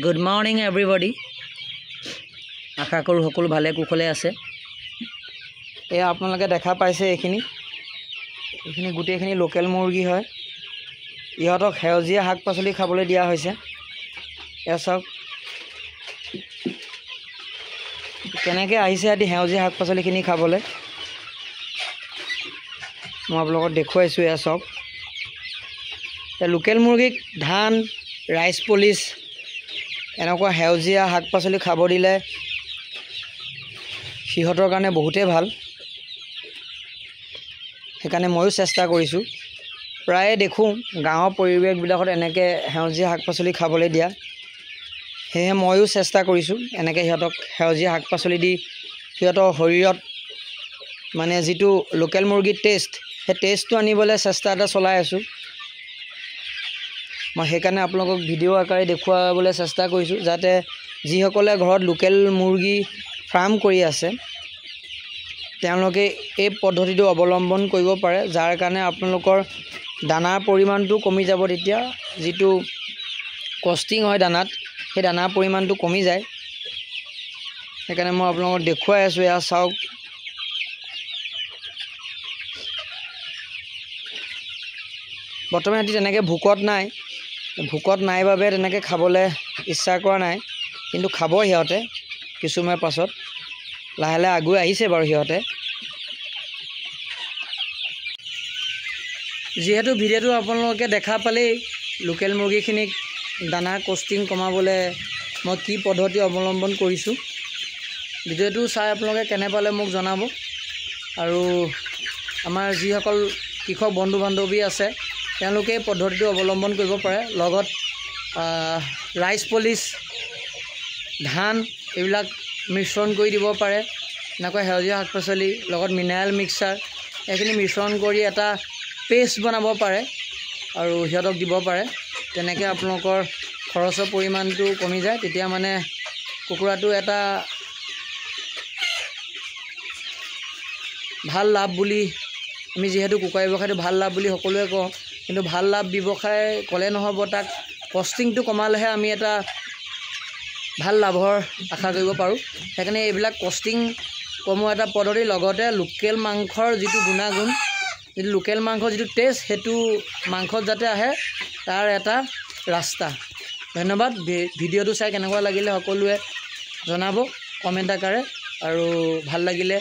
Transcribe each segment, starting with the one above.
Good morning everybody. আশা কৰো সকলো ভালে কুশলে আছে। এ আপোনালোকে দেখা পাইছে এখিনি গুটেখিনি লোকেল মুৰ্গী হয়। ইহঁতক হেউজিয়া শাক পাচলি খাবলৈ দিয়া হৈছে। এ সব কেনেকৈ আহিছে আদি হেউজিয়া শাক পাচলিখিনি খাবলৈ মই আপোনালোকক দেখুৱাইছো। এ সব লোকেল মুৰ্গীক ধান ৰাইচ পলিছ এনেকুৱা হেউজিয়া শাক পাচলি খাব দিলে সিহঁতৰ কাৰণে বহুতেই ভাল। সেইকাৰণে ময়ো চেষ্টা কৰিছোঁ। প্ৰায়ে দেখোঁ গাঁৱৰ পৰিৱেশবিলাকত এনেকৈ হেউজিয়া শাক পাচলি খাবলৈ দিয়া। সেয়ে ময়ো চেষ্টা কৰিছোঁ এনেকৈ সিহঁতক হেউজিয়া শাক পাচলি দি সিহঁতৰ শৰীৰত মানে যিটো লোকেল মুৰ্গীৰ টেষ্ট সেই টেষ্টটো আনিবলৈ চেষ্টা এটা চলাই আছোঁ। মই সেইকাৰণে আপোনালোকক ভিডিঅ' আকাৰে দেখুৱাবলৈ চেষ্টা কৰিছোঁ যাতে যিসকলে ঘৰত লোকেল মুৰ্গী ফাৰ্ম কৰি আছে তেওঁলোকে এই পদ্ধতিটো অৱলম্বন কৰিব পাৰে, যাৰ কাৰণে আপোনালোকৰ দানাৰ পৰিমাণটো কমি যাব। তেতিয়া যিটো কষ্টিং হয় দানাত সেই দানাৰ পৰিমাণটো কমি যায়। সেইকাৰণে মই আপোনালোকক দেখুৱাই আছোঁ। এয়া চাওক, বৰ্তমান সিহঁতি তেনেকৈ ভোকত নাই বাবে তেনেকৈ খাবলৈ ইচ্ছা কৰা নাই, কিন্তু খাব সিহঁতে কিছুমানৰ পাছত। লাহে লাহে আগুৱাই আহিছে বাৰু সিহঁতে। যিহেতু ভিডিঅ'টো আপোনালোকে দেখা পালেই লোকেল মুৰ্গীখিনিক দানাৰ কষ্টিং কমাবলৈ মই কি পদ্ধতি অৱলম্বন কৰিছোঁ। ভিডিঅ'টো চাই আপোনালোকে কেনে পালে মোক জনাব। আৰু আমাৰ যিসকল কৃষক বন্ধু বান্ধৱী আছে তেওঁলোকে এই পদ্ধতিটো অৱলম্বন কৰিব পাৰে। লগত ৰাইচ পলিছ ধান এইবিলাক মিশ্ৰণ কৰি দিব পাৰে। এনেকৈ সেউজীয়া শাক পাচলি লগত মিনাৰেল মিক্সাৰ এইখিনি মিশ্ৰণ কৰি এটা পেষ্ট বনাব পাৰে আৰু সিহঁতক দিব পাৰে। তেনেকৈ আপোনালোকৰ খৰচৰ পৰিমাণটো কমি যায়। তেতিয়া মানে কুকুৰাটো এটা ভাল লাভ বুলি আমি যিহেতু কুকুৰা ব্যৱসায়টো ভাল লাভ বুলি সকলোৱে কওঁ, কিন্তু ভাল লাভ ব্যৱসায় ক'লে নহ'ব, তাক কষ্টিংটো কমালেহে আমি এটা ভাল লাভৰ আশা কৰিব পাৰোঁ। সেইকাৰণে এইবিলাক কষ্টিং কমোৱা এটা পদ্ধতি, লগতে লোকেল মাংসৰ যিটো গুণাগুণ, যিটো লোকেল মাংসৰ যিটো টেষ্ট সেইটো মাংসত যাতে আহে তাৰ এটা ৰাস্তা। ধন্যবাদ। ভিডিঅ'টো চাই কেনেকুৱা লাগিলে সকলোৱে জনাব কমেণ্ট আকাৰে, আৰু ভাল লাগিলে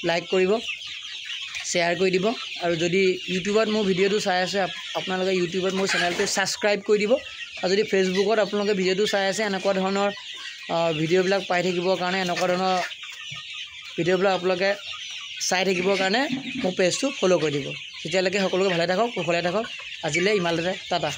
লাইক কৰিব, শ্বেয়াৰ কৰি দিব। আৰু যদি ইউটিউবত মোৰ ভিডিঅ'টো চাই আছে আপোনালোকে ইউটিউবত মোৰ চেনেলটো ছাবস্ক্ৰাইব কৰি দিব। আৰু যদি ফেচবুকত আপোনালোকে ভিডিঅ'টো চাই আছে এনেকুৱা ধৰণৰ ভিডিঅ'বিলাক পাই থাকিবৰ কাৰণে, এনেকুৱা ধৰণৰ ভিডিঅ'বিলাক আপোনালোকে চাই থাকিবৰ কাৰণে মোৰ পেজটো ফ'ল' কৰি দিব। তেতিয়ালৈকে সকলোকে ভালে থাকক, কুশলে থাকক। আজিলৈ ইমানতে টাটা।